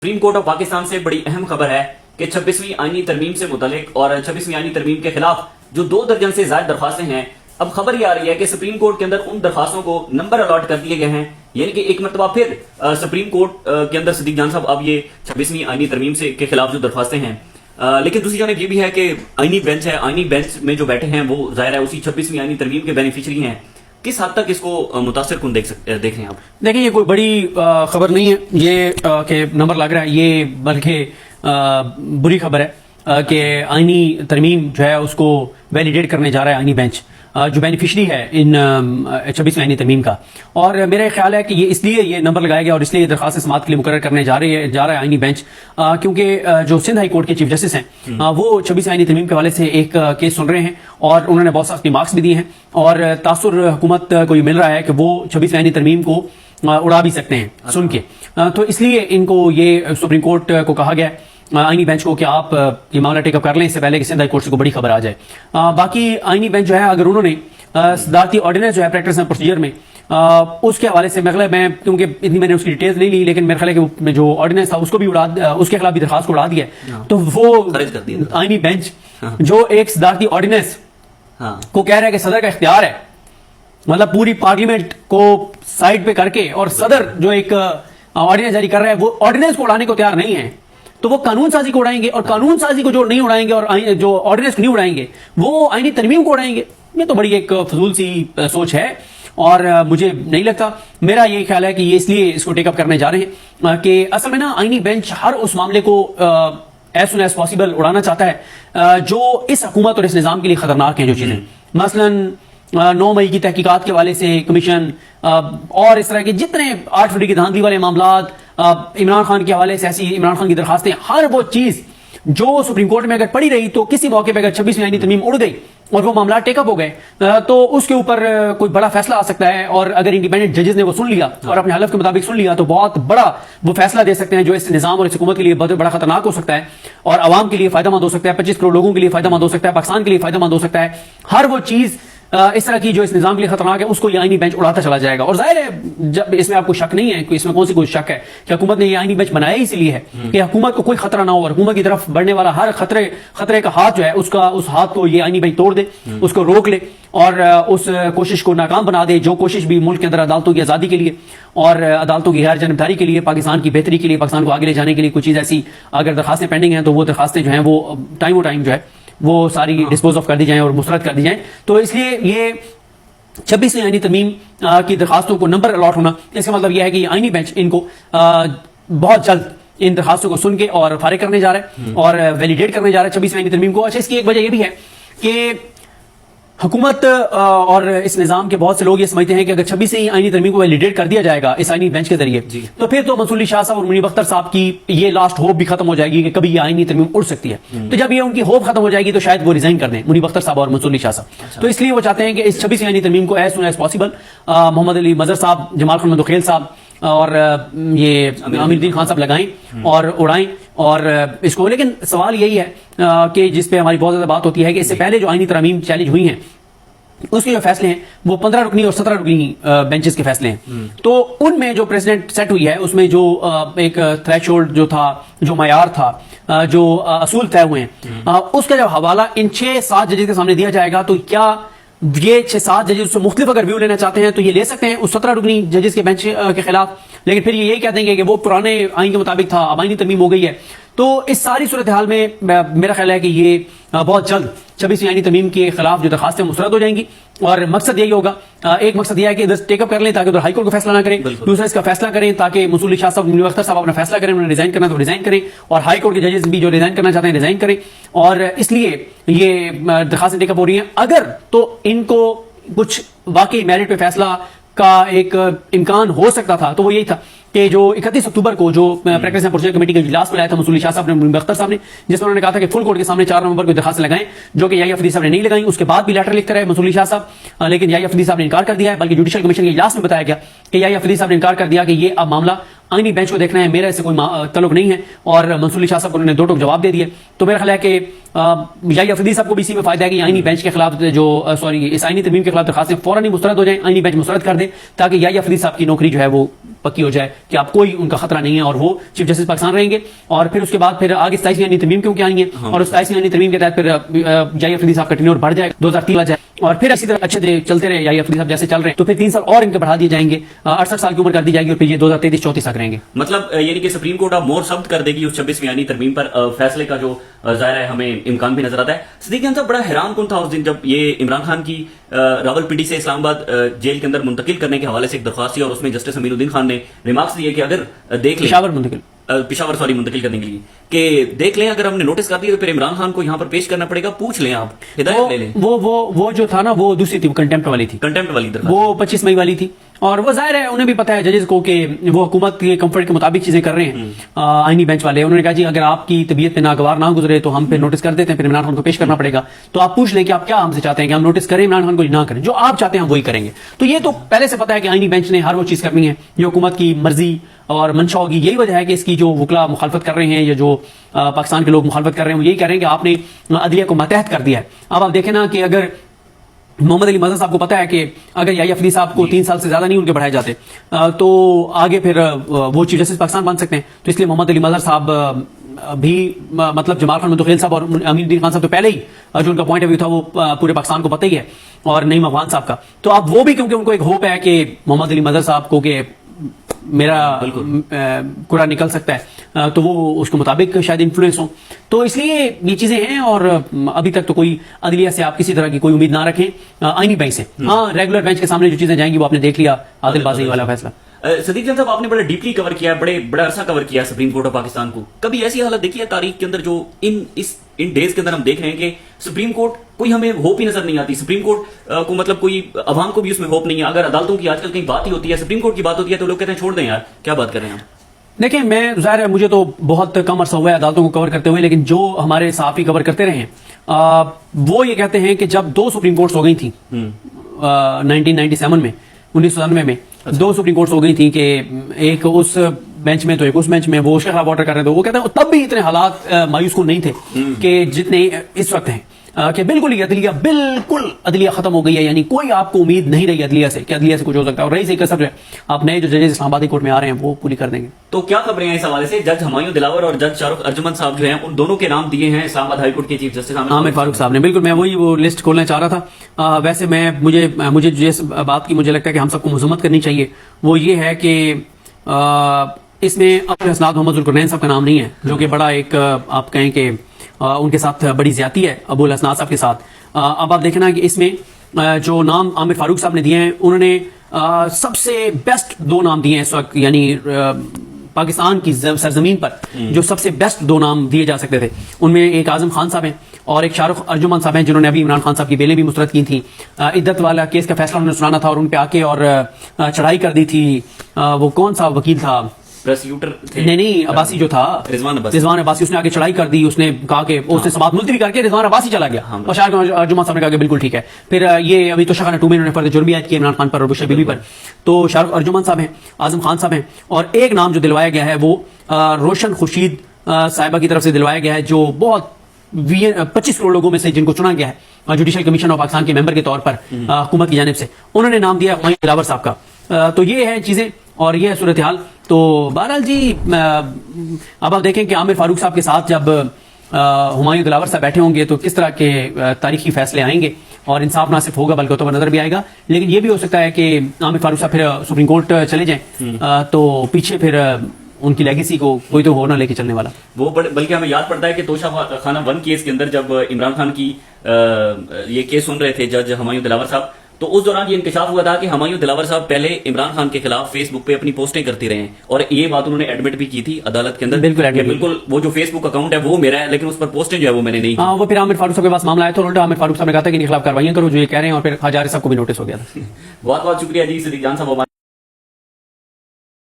Supreme court of Pakistan سے بڑی اہم خبر ہے کہ 26ویں آئینی ترمیم سے متعلق اور 26ویں آئینی ترمیم کے خلاف جو 2 درجن سے زائد درخواستیں ہیں، اب خبر یہ آ رہی ہے کہ سپریم کورٹ کے اندر ان درخواستوں کو نمبر الاٹ کر دیے گئے ہیں، یعنی کہ ایک مرتبہ پھر سپریم کورٹ کے اندر صدیق جان صاحب اب یہ 26ویں آئینی ترمیم سے کے خلاف جو درخواستیں ہیں، لیکن دوسری جانب یہ بھی ہے کہ آئینی بینچ ہے، آئینی بینچ میں جو بیٹھے ہیں وہ ظاہر ہے اسی 26ویں آئینی ترمیم کے بینیفیشری ہیں۔ کس حد تک اس کو متاثر کن دیکھ رہے ہیں آپ؟ دیکھیں، یہ کوئی بڑی خبر نہیں ہے یہ کہ نمبر لگ رہا ہے، یہ بلکہ بری خبر ہے کہ آئینی ترمیم جو ہے اس کو ویلیڈیٹ کرنے جا رہا ہے آئینی بینچ جو بینیفیشری ہے ان 26ویں آئینی ترمیم کا، اور میرا خیال ہے کہ یہ اس لیے یہ نمبر لگایا گیا اور اس لیے یہ درخواست سماعت کے لیے مقرر کرنے جا رہا ہے آئینی بینچ، کیونکہ جو سندھ ہائی کورٹ کے چیف جسٹس ہیں وہ 26 آئینی ترمیم کے حوالے سے ایک کیس سن رہے ہیں اور انہوں نے بہت سخت مارکس بھی دیے ہیں، اور تاثر حکومت کو یہ مل رہا ہے کہ وہ 26 آئینی ترمیم کو اڑا بھی سکتے ہیں سن کے، تو اس لیے ان کو یہ سپریم کورٹ کو کہا گیا آئینی بینچ کو کہ آپ یہ معاملہ ٹیک اپ کر لیں اس سے پہلے کہ سندھ ہائی کورٹ سے کوئی بڑی خبر آ جائے۔ باقی آئینی بینچ جو ہے اگر انہوں نے صدارتی آرڈیننس جو ہے پریکٹس اینڈ پروسیجر میں اس کے حوالے سے میں کیونکہ اتنی میں نے اس کی ڈیٹیلز نہیں لی، لیکن میرا خیال ہے کہ جو آرڈیننس تھا اس کو بھی اس کے خلاف بھی درخواست کو اڑا دیا، تو وہ آئینی بینچ جو ایک صدارتی آرڈیننس کو کہہ رہا ہے کہ صدر کا اختیار ہے، مطلب پوری پارلیمنٹ کو سائڈ پہ کر کے، اور صدر جو ایک آرڈیننس جاری کر رہا ہے وہ آرڈیننس کو اڑانے کو تیار نہیں ہے، تو وہ قانون سازی کو اڑائیں گے، اور قانون سازی کو جو نہیں اڑائیں گے اور جو آرڈیننس نہیں اڑائیں گے وہ آئینی ترمیم کو اڑائیں گے۔ یہ تو بڑی ایک فضول سی سوچ ہے، اور مجھے نہیں لگتا، میرا یہ خیال ہے کہ یہ اس لیے اس کو ٹیک اپ کرنے جا رہے ہیں کہ اصل میں نا آئینی بینچ ہر اس معاملے کو ایز سون ایز پاسبل اڑانا چاہتا ہے جو اس حکومت اور اس نظام کے لیے خطرناک ہیں، جو چیزیں مثلاً 9 مئی کی تحقیقات کے حوالے سے کمیشن اور اس طرح کے جتنے 8 فروری کی دھاندلی والے معاملات، عمران خان کے حوالے سے ایسی عمران خان کی درخواستیں، ہر وہ چیز جو سپریم کورٹ میں اگر پڑی رہی تو کسی موقع پہ اگر 26ویں آئینی ترمیم اڑ گئی اور وہ معاملات ٹیک اپ ہو گئے تو اس کے اوپر کوئی بڑا فیصلہ آ سکتا ہے، اور اگر انڈیپینڈنٹ ججز نے وہ سن لیا اور اپنے حلف کے مطابق سن لیا تو بہت بڑا وہ فیصلہ دے سکتے ہیں جو اس نظام اور اس حکومت کے لیے بہت بڑا خطرناک ہو سکتا ہے اور عوام کے لیے فائدہ مند ہو سکتا ہے، 25 کروڑ لوگوں کے لیے فائدہ مند ہو سکتا ہے، پاکستان کے لیے فائدہ مند ہو سکتا ہے۔ ہر وہ چیز اس طرح کی جو اس نظام کے لیے خطرناک ہے اس کو یہ آئینی بینچ اڑاتا چلا جائے گا، اور ظاہر ہے جب اس میں آپ کو شک نہیں ہے، اس میں کون سی کوئی شک ہے کہ حکومت نے یہ آئینی بینچ بنایا ہی اس لیے ہے کہ حکومت کو کوئی خطرہ نہ ہو، اور حکومت کی طرف بڑھنے والا ہر خطرے کا ہاتھ جو ہے اس ہاتھ کو یہ آئینی بینچ توڑ دے، اس کو روک لے اور اس کوشش کو ناکام بنا دے، جو کوشش بھی ملک کے اندر عدالتوں کی آزادی کے لیے اور عدالتوں کی غیر جانبداری کے لیے، پاکستان کی بہتری کے لیے، پاکستان کو آگے لے جانے کے لیے کوئی چیز ایسی اگر درخواستیں پینڈنگ ہیں تو وہ درخواستیں جو ہیں وہ ٹائم جو ہے وہ ساری ڈسپوز آف کر دی جائیں اور مسترد کر دی جائیں۔ تو اس لیے یہ 26ویں آئینی ترمیم کی درخواستوں کو نمبر الاٹ ہونا، اس کا مطلب یہ ہے کہ یہ آئینی بینچ ان کو بہت جلد ان درخواستوں کو سن کے اور فارغ کرنے جا رہا ہے اور ویلیڈیٹ کرنے جا رہا ہے 26ویں آئینی ترمیم کو۔ اچھا، اس کی ایک وجہ یہ بھی ہے کہ حکومت اور اس نظام کے بہت سے لوگ یہ سمجھتے ہیں کہ اگر 26ویں آئینی ترمیم کو ویلیڈیٹ کر دیا جائے گا اس آئینی بینچ کے ذریعے تو پھر تو منصور علی شاہ صاحب اور منیب اختر صاحب کی یہ لاسٹ ہوپ بھی ختم ہو جائے گی کہ کبھی یہ آئینی ترمیم اڑ سکتی ہے، تو جب یہ ان کی ہوپ ختم ہو جائے گی تو شاید وہ ریزائن کر دیں، منیب اختر صاحب اور منصور علی شاہ صاحب، تو اس لیے وہ چاہتے ہیں کہ اس 26ویں آئینی ترمیم کو ایز سون ایز پاسبل محمد علی مظہر صاحب، جمال خان مندوخیل صاحب اور یہ امیر الدین خان صاحب لگائیں اور اڑائیں اور اس کو۔ لیکن سوال یہی ہے کہ جس پہ ہماری بہت زیادہ بات ہوتی ہے کہ اس سے پہلے جو آئینی ترامیم چیلنج ہوئی ہیں اس کے جو فیصلے ہیں وہ 15 رکنی اور 17 رکنی بینچز کے فیصلے ہیں، تو ان میں جو پریزیڈنٹ سیٹ ہوئی ہے اس میں جو ایک تھریش ہولڈ جو تھا، جو معیار تھا، جو اصول طے ہوئے ہیں، اس کا جب حوالہ ان 6-7 ججز کے سامنے دیا جائے گا تو کیا یہ 6-7 ججز سے مختلف اگر ویو لینا چاہتے ہیں تو یہ لے سکتے ہیں اس 17 رکنی ججز کے بینچ کے خلاف، لیکن پھر یہ یہی کہہ دیں گے کہ وہ پرانے آئین کے مطابق تھا، اب آئینی ترمیم ہو گئی ہے۔ تو اس ساری صورتحال میں میرا خیال ہے کہ یہ بہت جلد 26ویں آئینی ترمیم کے خلاف جو درخواستیں مسترد ہو جائیں گی، اور مقصد یہی ہوگا، ایک مقصد یہ ہے کہ ادھر ٹیک اپ کر لیں تاکہ ادھر ہائی کورٹ کو فیصلہ نہ کریں، دوسرا اس کا فیصلہ کریں تاکہ منصور علی شاہ صاحب، منیب اختر صاحب اپنا فیصلہ کریں، انہوں نے ریزائن کرنا تو ریزائن کریں، اور ہائی کورٹ کے ججز بھی جو ریزائن کرنا چاہتے ہیں ریزائن کریں، اور اس لیے یہ درخواستیں ٹیک اپ ہو رہی ہیں۔ اگر تو ان کو کچھ واقعی میرٹ پہ فیصلہ کا ایک امکان ہو سکتا تھا تو وہ یہی تھا کہ جو 31 اکتوبر کو جو پریکٹس اینڈ پروسیجر کمیٹی کا اجلاس بلایا تھا منصور علی شاہ صاحب نے، منیب اختر صاحب نے، جس میں انہوں نے کہا تھا کہ فل کورٹ کے سامنے 4 نومبر کو درخواست لگائیں، جو کہ یحییٰ افریدی صاحب نے نہیں لگائیں، اس کے بعد بھی لیٹر لکھتے رہے منصور علی شاہ صاحب، لیکن یحییٰ افریدی صاحب نے انکار کر دیا ہے، بلکہ جوڈیشل کمیشن کے اجلاس میں بتایا گیا کہ یحییٰ افریدی صاحب نے انکار کر دیا کہ یہ اب معاملہ آئینی بینچ کو دیکھنا ہے, میرا اس سے کوئی تعلق نہیں ہے. اور منصور علی شاہ صاحب کو انہوں نے 2 ٹوک جواب دے دیے. تو میرا خیال ہے کہ یحییٰ افریدی صاحب کو بھی اسی میں فائدہ ہے کہ آئینی بینچ کے خلاف اس آئینی ترمیم کے خلاف درخواستیں فوراً ہی مسترد ہو جائیں, آئینی بینچ مسترد کر دے تاکہ یحییٰ افریدی صاحب کی نوکری جو ہے وہ پکی ہو جائے کہ آپ کوئی ان کا خطرہ نہیں ہے اور وہ چیف جسٹس پاکستان رہیں گے. اور پھر اس کے بعد پھر آگے 27ویں آئینی ترمیم کیوں کہ آئیں گے, اور اس 27ویں آئینی ترمیم کے تحت پھر یحییٰ افریدی صاحب کا ٹینیور بڑھ جائے 2030 جائے, اور پھر اسی طرح اچھے چلتے رہے یحییٰ افریدی صاحب جیسے چل رہے ہیں, تو پھر 3 سال اور ان کے بڑھا دیے جائیں گے, 68 سال کی عمر کر دی جائے گی, اور پھر یہ 2033-34 تک رہیں گے. مطلب یعنی کہ سپریم کورٹ اب مور ثبت کر دے گی اس 26ویں آئینی ترمیم پر فیصلے کا جو ظاہر ہے ہمیں امکان بھی نظر آتا ہے. صدیق جان صاحب بڑا حیران کن تھا اس دن جب یہ عمران خان کی راولپنڈی سے اسلام آباد جیل کے اندر منتقل کرنے کے حوالے سے ایک درخواست تھی, اور اس میں جسٹس امین الدین خان نے ریمارکس دیے کہ اگر دیکھ لیں پشاور منتقل کرنے کے لیے کہ دیکھ لیں اگر ہم نے نوٹس کر دیا تو پھر عمران خان کو یہاں پر پیش کرنا پڑے گا, پوچھ لیں آپ, ہدایت لے لیں. وہ جو تھا نا وہ دوسری تھی, کنٹمپٹ والی تھی, وہ 25 مئی والی تھی. اور وہ ظاہر ہے انہیں بھی پتا ہے ججز کو کہ وہ حکومت کے کمفرٹ کے مطابق چیزیں کر رہے ہیں. آئینی بینچ والے انہوں نے کہا جی اگر آپ کی طبیعت پہ ناگوار نہ گزرے تو ہم پہ نوٹس کر دیتے ہیں, پھر عمران خان کو پیش کرنا پڑے گا. تو آپ پوچھ لیں کہ آپ کیا ہم سے چاہتے ہیں کہ ہم نوٹس کریں عمران خان کو نہ کریں, جو آپ چاہتے ہیں ہم وہی کریں گے. تو یہ تو پہلے سے پتا ہے کہ آئینی بینچ نے ہر وہ چیز کرنی ہے جو حکومت کی مرضی اور منشا ہوگی. یہی وجہ ہے کہ اس کی جو وکلا مخالفت کر رہے ہیں یا جو پاکستان کے لوگ مخالفت کر رہے ہیں وہ یہی کہہ رہے ہیں کہ آپ نے عدلیہ کو ماتحت کر دیا ہے. اب آپ دیکھیں نا کہ اگر محمد علی مظہر صاحب کو پتا ہے کہ اگر یحییٰ افریدی صاحب کو 3 سال سے زیادہ نہیں ان کے بڑھائے جاتے تو آگے پھر وہ چیف جسٹس پاکستان بن سکتے ہیں. تو اس لیے محمد علی مظہر صاحب بھی مطلب جمال خان مندوخیل صاحب اور امین الدین خان صاحب تو پہلے ہی جو ان کا پوائنٹ آف ویو تھا وہ پورے پاکستان کو پتہ ہی ہے, اور نعیم افغان صاحب کا. تو اب وہ بھی کیونکہ ان کو ایک ہوپ ہے کہ محمد علی مظہر صاحب کو کہ میرا کوڑا نکل سکتا ہے تو وہ اس کے مطابق شاید انفلوئنس ہوں. تو اس لیے یہ چیزیں ہیں, اور ابھی تک تو کوئی عدلیہ سے آپ کسی طرح کی کوئی امید نہ رکھیں آئینی بینچ سے. ہاں ریگولر بینچ کے سامنے جو چیزیں جائیں گی وہ آپ نے دیکھ لیا, عادل بازی والا فیصلہ. صدیق جان صاحب آپ نے بڑا ڈیپلی کور کیا ہے, بڑا عرصہ کور کیا ہے سپریم کورٹ آف پاکستان کو. کبھی ایسی حالت دیکھی ہے تاریخ کے اندر جو ان ڈیز کے اندر ہم دیکھ رہے ہیں کہ سپریم کورٹ کوئی ہمیں ہوپ ہی نظر نہیں آتی, سپریم کورٹ کو مطلب کوئی عوام کو بھی اس میں ہوپ نہیں ہے. اگر عدالتوں کی آج کل کہیں بات ہی ہوتی ہے, سپریم کورٹ کی بات ہوتی ہے تو لوگ کہتے ہیں چھوڑ دیں یار, کیا بات کر رہے ہیں ہم. دیکھیں میں ظاہر ہے مجھے تو بہت کم عرصہ ہوا ہے عدالتوں کو کور کرتے ہوئے, لیکن جو ہمارے صحافی کور کرتے رہے ہیں وہ یہ کہتے ہیں کہ جب 2 سپریم کورٹس ہو گئی تھیں 1997 میں 1997 میں 2 سپریم کورٹس ہو گئی تھیں کہ ایک اس بینچ میں تو ایک اس بینچ میں, وہ شیخ آف آرڈر کر رہے تھے. وہ کہتے ہیں تب بھی اتنے حالات مایوس کن نہیں تھے کہ جتنے اس وقت ہیں, کہ بالکل ہی عدلیہ ختم ہو گئی ہے. یعنی کوئی آپ کو امید نہیں رہی عدلیہ سے کہ عدلیہ سے کچھ ہو سکتا ہے. اور رہی سے کسر ہے آپ نئے جو ججز اسلام آبادی کورٹ میں آ رہے ہیں وہ پوری کر دیں گے. تو کیا خبریں ہیں اس حوالے سے؟ جج ہمایوں دلاور اور جج شاہ رخ ارجمند صاحب جو ہیں ان دونوں کے نام دیے ہیں اسلام آباد ہائی کورٹ کے چیف جسٹس عامر فاروق صاحب نے. بالکل میں وہی وہ لسٹ کھولنا چاہ رہا تھا. ویسے مجھے جس بات کی مجھے لگتا ہے کہ ہم سب کو مذمت کرنی چاہیے وہ یہ ہے کہ اس میں ابو الاسناد محمد ذوالقرنین صاحب کا نام نہیں ہے, جو کہ بڑا ایک آپ کہیں کہ ان کے ساتھ بڑی زیادتی ہے ابو الاسناد صاحب کے ساتھ. اب آپ دیکھنا کہ اس میں جو نام عامر فاروق صاحب نے دیے ہیں انہوں نے سب سے بیسٹ 2 نام دیے ہیں اس وقت, یعنی پاکستان کی سرزمین پر جو سب سے بیسٹ 2 نام دیے جا سکتے تھے ان میں ایک اعظم خان صاحب ہیں اور ایک شاہ رخ ارجمند صاحب ہیں, جنہوں نے ابھی عمران خان صاحب کی بیلیں بھی مسترد کی تھیں. عدت والا کیس کا فیصلہ انہوں نے سنانا تھا اور ان پہ آ کے اور چڑھائی کر دی تھی. وہ کون سا وکیل تھا, پروسیکیوٹر نہیں عباسی جو تھا رضوان عباسی, اس نے آگے چڑھائی کر دی. اس نے کہا کہ اس نے سماعت ملتوی کر کے رضوان عباسی چلا گیا اور شاہ ارجمند صاحب نے کہا کہ بالکل ٹھیک ہے. پھر یہ ابھی تو شاہ نے 2 میں انہوں نے فرد جرم عائد کیا عمران خان پر اور بشر بیوی پر. تو شاہ رخ ارجمند صاحب ہیں, اعظم خان صاحب ہیں, اور ایک نام جو دلوایا گیا ہے وہ روشن خورشید صاحبہ کی طرف سے دلوایا گیا ہے, جو بہت 25 کروڑ لوگوں میں سے جن کو چنا گیا ہے جوڈیشل کمیشن آف پاکستان کے ممبر کے طور پر حکومت کی جانب سے. انہوں نے نام دیا ہمایوں دلاور صاحب کا. تو یہ ہے چیزیں اور یہ ہے صورتحال. تو بہرحال جی اب آپ دیکھیں کہ عامر فاروق صاحب کے ساتھ جب ہمایوں دلاور صاحب بیٹھے ہوں گے تو کس طرح کے تاریخی فیصلے آئیں گے, اور انصاف نہ صرف ہوگا بلکہ تو نظر بھی آئے گا. لیکن یہ بھی ہو سکتا ہے کہ عامر فاروق صاحب پھر سپریم کورٹ چلے جائیں تو پیچھے پھر ان کی لیگیسی کو کوئی تو ہونا لے کے چلنے والا. وہ بلکہ ہمیں یاد پڑتا ہے کہ توشہ خانہ 1 کیس کے اندر جب عمران خان کی یہ کیس سن رہے تھے جج ہمایوں دلاور صاحب, تو اس دوران یہ انکشاف ہوا تھا کہ ہمایوں دلاور صاحب پہلے عمران خان کے خلاف فیس بک پہ اپنی پوسٹیں کرتے رہے ہیں, اور یہ بات انہوں نے ایڈمٹ بھی کی تھی عدالت کے اندر. بالکل وہ جو فیس بک اکاؤنٹ ہے وہ میرا ہے, لیکن اس پر پوسٹیں جو ہے وہ میں نے نہیں. وہ پھر عامر فاروق صاحب کے پاس معاملہ آیا تو الٹا عامر فاروق صاحب نے کہا تھا کہ ان کے خلاف کاروائیاں کرو جو یہ کہہ رہے ہیں, اور پھر خواجہ عارف صاحب کو بھی نوٹس ہو گیا تھا. بہت بہت شکریہ جی صدیق جان صاحب.